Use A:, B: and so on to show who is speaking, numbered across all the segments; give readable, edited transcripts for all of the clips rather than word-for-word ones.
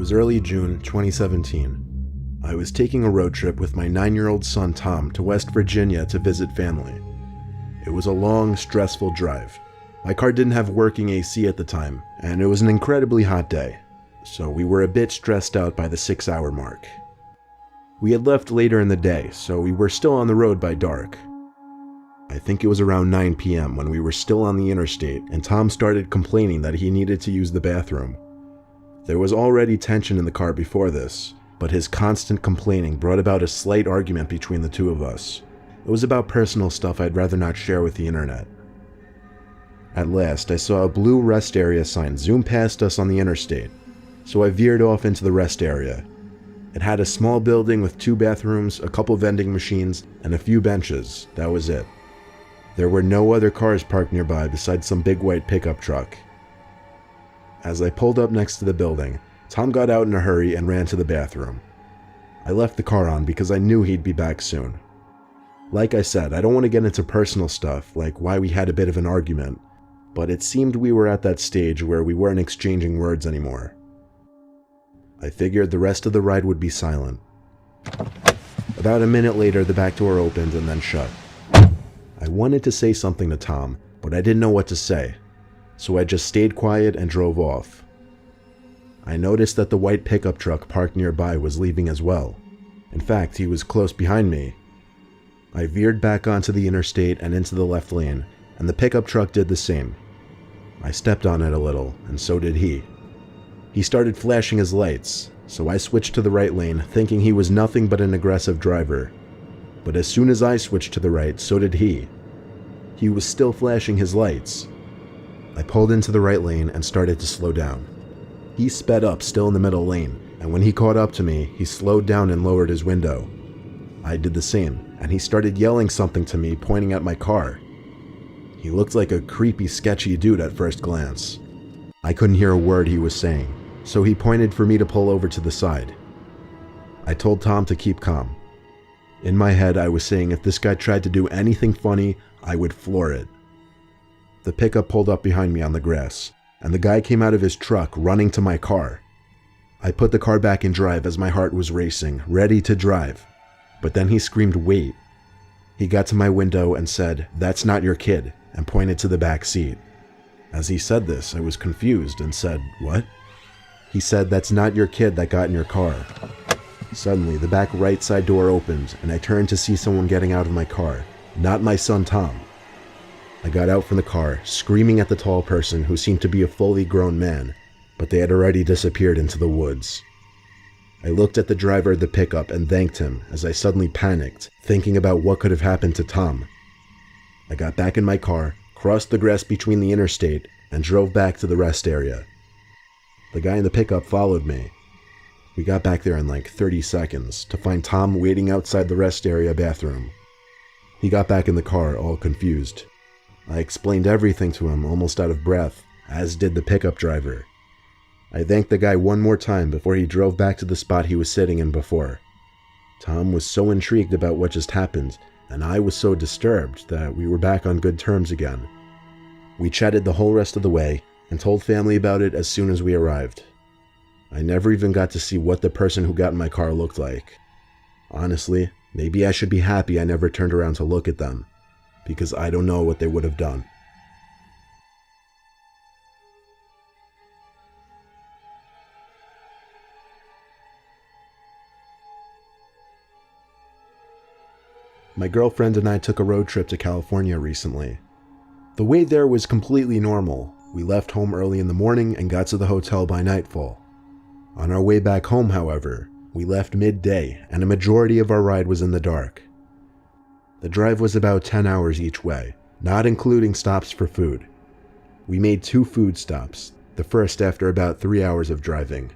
A: was early June 2017. I was taking a road trip with my 9-year-old son Tom to West Virginia to visit family. It was a long, stressful drive. My car didn't have working AC at the time, and it was an incredibly hot day, so we were a bit stressed out by the 6-hour mark. We had left later in the day, so we were still on the road by dark. I think it was around 9 p.m. when we were still on the interstate, and Tom started complaining that he needed to use the bathroom. There was already tension in the car before this, but his constant complaining brought about a slight argument between the two of us. It was about personal stuff I'd rather not share with the internet. At last, I saw a blue rest area sign zoom past us on the interstate, so I veered off into the rest area. It had a small building with 2 bathrooms, a couple vending machines, and a few benches. That was it. There were no other cars parked nearby besides some big white pickup truck. As I pulled up next to the building, Tom got out in a hurry and ran to the bathroom. I left the car on because I knew he'd be back soon. Like I said, I don't want to get into personal stuff, like why we had a bit of an argument, but it seemed we were at that stage where we weren't exchanging words anymore. I figured the rest of the ride would be silent. About a minute later, the back door opened and then shut. I wanted to say something to Tom, but I didn't know what to say, so I just stayed quiet and drove off. I noticed that the white pickup truck parked nearby was leaving as well. In fact, he was close behind me. I veered back onto the interstate and into the left lane, and the pickup truck did the same. I stepped on it a little, and so did he. He started flashing his lights, so I switched to the right lane, thinking he was nothing but an aggressive driver. But as soon as I switched to the right, so did he. He was still flashing his lights. I pulled into the right lane and started to slow down. He sped up, still in the middle lane, and when he caught up to me, he slowed down and lowered his window. I did the same, and he started yelling something to me, pointing at my car. He looked like a creepy, sketchy dude at first glance. I couldn't hear a word he was saying, so he pointed for me to pull over to the side. I told Tom to keep calm. In my head, I was saying if this guy tried to do anything funny, I would floor it. The pickup pulled up behind me on the grass, and the guy came out of his truck running to my car. I put the car back in drive as my heart was racing, ready to drive. But then he screamed, "Wait." He got to my window and said, "That's not your kid," and pointed to the back seat. As he said this, I was confused and said, "What?" He said, "That's not your kid that got in your car." Suddenly, the back right side door opened, and I turned to see someone getting out of my car, not my son Tom. I got out from the car, screaming at the tall person who seemed to be a fully grown man, but they had already disappeared into the woods. I looked at the driver of the pickup and thanked him as I suddenly panicked, thinking about what could have happened to Tom. I got back in my car, crossed the grass between the interstate, and drove back to the rest area. The guy in the pickup followed me. We got back there in like 30 seconds to find Tom waiting outside the rest area bathroom. He got back in the car, all confused. I explained everything to him, almost out of breath, as did the pickup driver. I thanked the guy one more time before he drove back to the spot he was sitting in before. Tom was so intrigued about what just happened, and I was so disturbed that we were back on good terms again. We chatted the whole rest of the way and told family about it as soon as we arrived. I never even got to see what the person who got in my car looked like. Honestly, maybe I should be happy I never turned around to look at them, because I don't know what they would have done. My girlfriend and I took a road trip to California recently. The way there was completely normal. We left home early in the morning and got to the hotel by nightfall. On our way back home, however, we left midday and a majority of our ride was in the dark. The drive was about 10 hours each way, not including stops for food. We made 2 food stops, the first after about 3 hours of driving,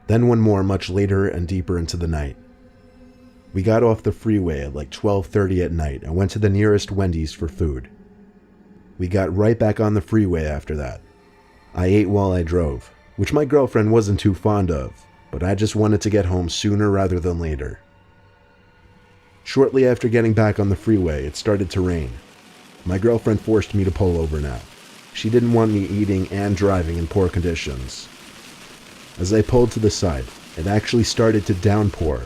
A: then one more much later and deeper into the night. We got off the freeway at like 12:30 at night and went to the nearest Wendy's for food. We got right back on the freeway after that. I ate while I drove, which my girlfriend wasn't too fond of, but I just wanted to get home sooner rather than later. Shortly after getting back on the freeway, it started to rain. My girlfriend forced me to pull over now. She didn't want me eating and driving in poor conditions. As I pulled to the side, it actually started to downpour.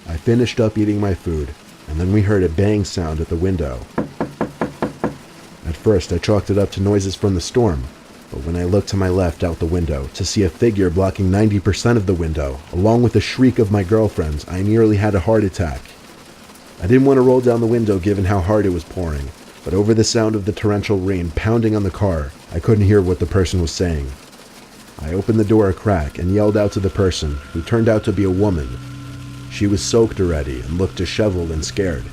A: I finished up eating my food, and then we heard a bang sound at the window. At first, I chalked it up to noises from the storm, but when I looked to my left out the window to see a figure blocking 90% of the window, along with the shriek of my girlfriend's, I nearly had a heart attack. I didn't want to roll down the window given how hard it was pouring, but over the sound of the torrential rain pounding on the car, I couldn't hear what the person was saying. I opened the door a crack and yelled out to the person, who turned out to be a woman. She was soaked already and looked disheveled and scared.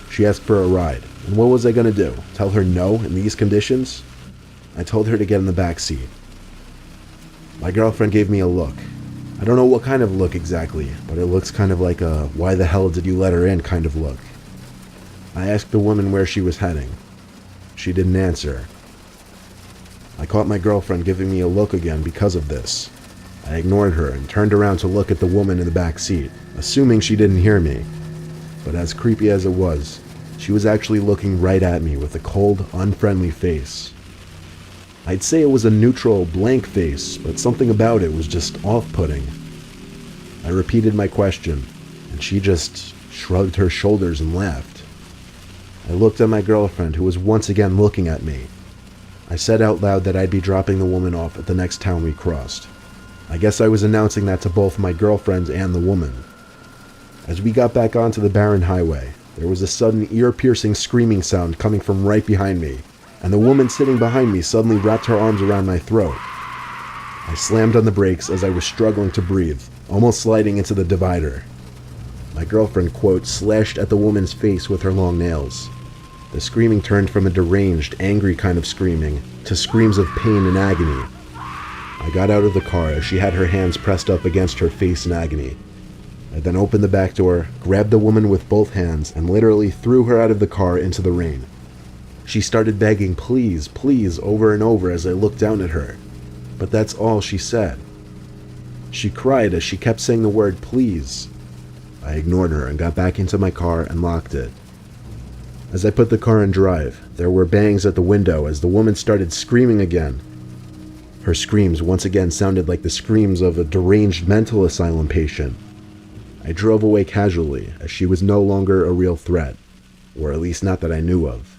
A: She asked for a ride, and what was I going to do? Tell her no in these conditions? I told her to get in the back seat. My girlfriend gave me a look. I don't know what kind of look exactly, but it looks kind of like a "why the hell did you let her in" kind of look. I asked the woman where she was heading. She didn't answer. I caught my girlfriend giving me a look again because of this. I ignored her and turned around to look at the woman in the back seat, assuming she didn't hear me. But as creepy as it was, she was actually looking right at me with a cold, unfriendly face. I'd say it was a neutral, blank face, but something about it was just off-putting. I repeated my question, and she just shrugged her shoulders and laughed. I looked at my girlfriend, who was once again looking at me. I said out loud that I'd be dropping the woman off at the next town we crossed. I guess I was announcing that to both my girlfriends and the woman. As we got back onto the barren highway, there was a sudden ear-piercing screaming sound coming from right behind me, and the woman sitting behind me suddenly wrapped her arms around my throat. I slammed on the brakes as I was struggling to breathe, almost sliding into the divider. My girlfriend, quote, slashed at the woman's face with her long nails. The screaming turned from a deranged, angry kind of screaming to screams of pain and agony. I got out of the car as she had her hands pressed up against her face in agony. I then opened the back door, grabbed the woman with both hands, and literally threw her out of the car into the rain. She started begging, "Please, please," over and over as I looked down at her. But that's all she said. She cried as she kept saying the word "please." I ignored her and got back into my car and locked it. As I put the car in drive, there were bangs at the window as the woman started screaming again. Her screams once again sounded like the screams of a deranged mental asylum patient. I drove away casually as she was no longer a real threat, or at least not that I knew of.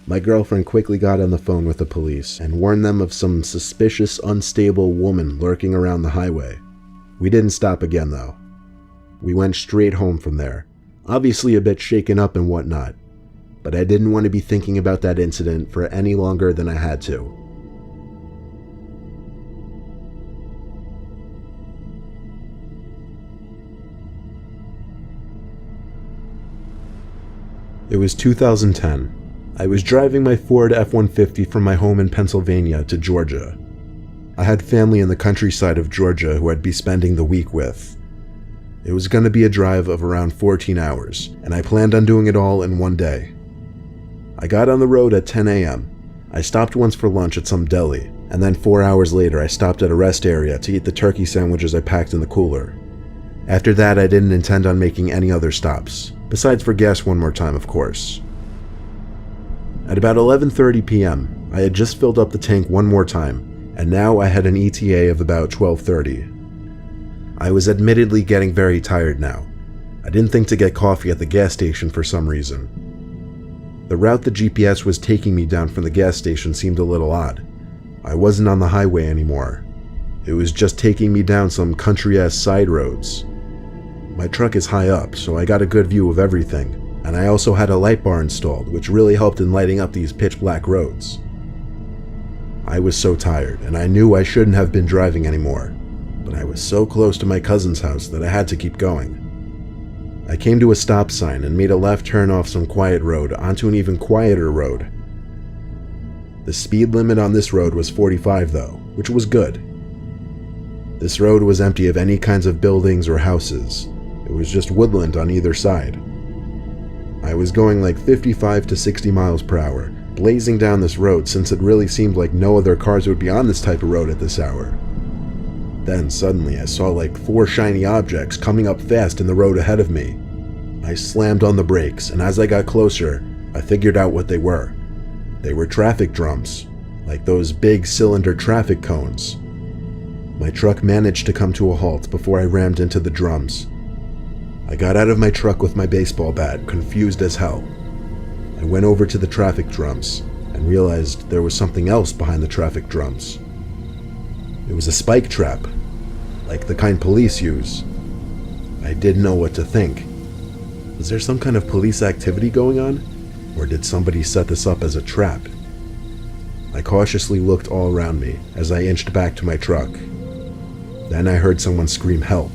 A: My girlfriend quickly got on the phone with the police and warned them of some suspicious, unstable woman lurking around the highway. We didn't stop again, though. We went straight home from there, obviously a bit shaken up and whatnot, but I didn't want to be thinking about that incident for any longer than I had to. It was 2010. I was driving my Ford F-150 from my home in Pennsylvania to Georgia. I had family in the countryside of Georgia who I'd be spending the week with. It was going to be a drive of around 14 hours, and I planned on doing it all in one day. I got on the road at 10 a.m. I stopped once for lunch at some deli, and then 4 hours later I stopped at a rest area to eat the turkey sandwiches I packed in the cooler. After that, I didn't intend on making any other stops, besides for gas one more time, of course. At about 11:30 p.m., I had just filled up the tank one more time, and now I had an ETA of about 12:30. I was admittedly getting very tired now. I didn't think to get coffee at the gas station for some reason. The route the GPS was taking me down from the gas station seemed a little odd. I wasn't on the highway anymore. It was just taking me down some country-ass side roads. My truck is high up, so I got a good view of everything, and I also had a light bar installed, which really helped in lighting up these pitch-black roads. I was so tired, and I knew I shouldn't have been driving anymore, but I was so close to my cousin's house that I had to keep going. I came to a stop sign and made a left turn off some quiet road onto an even quieter road. The speed limit on this road was 45 though, which was good. This road was empty of any kinds of buildings or houses. It was just woodland on either side. I was going like 55 to 60 miles per hour, blazing down this road since it really seemed like no other cars would be on this type of road at this hour. Then suddenly I saw like 4 shiny objects coming up fast in the road ahead of me. I slammed on the brakes, and as I got closer, I figured out what they were. They were traffic drums, like those big cylinder traffic cones. My truck managed to come to a halt before I rammed into the drums. I got out of my truck with my baseball bat, confused as hell. I went over to the traffic drums and realized there was something else behind the traffic drums. It was a spike trap, like the kind police use. I didn't know what to think. Was there some kind of police activity going on? Or did somebody set this up as a trap? I cautiously looked all around me as I inched back to my truck. Then I heard someone scream help.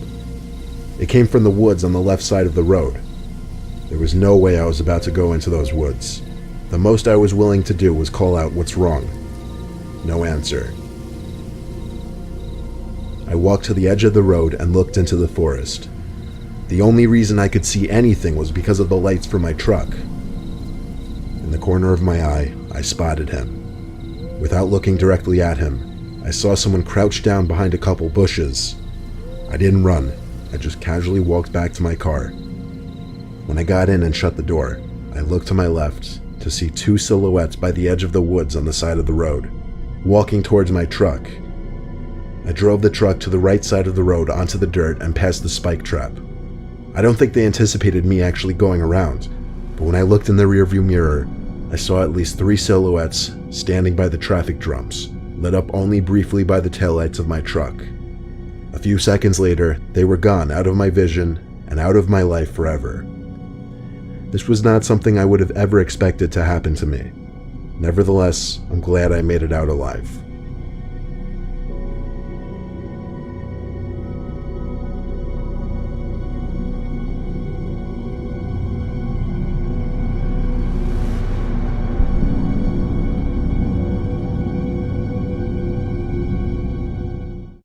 A: It came from the woods on the left side of the road. There was no way I was about to go into those woods. The most I was willing to do was call out, "What's wrong?" No answer. I walked to the edge of the road and looked into the forest. The only reason I could see anything was because of the lights from my truck. In the corner of my eye, I spotted him. Without looking directly at him, I saw someone crouched down behind a couple bushes. I didn't run. I just casually walked back to my car. When I got in and shut the door, I looked to my left to see two silhouettes by the edge of the woods on the side of the road, walking towards my truck. I drove the truck to the right side of the road onto the dirt and past the spike trap. I don't think they anticipated me actually going around, but when I looked in the rearview mirror, I saw at least 3 silhouettes standing by the traffic drums, lit up only briefly by the taillights of my truck. A few seconds later, they were gone out of my vision and out of my life forever. This was not something I would have ever expected to happen to me. Nevertheless, I'm glad I made it out alive.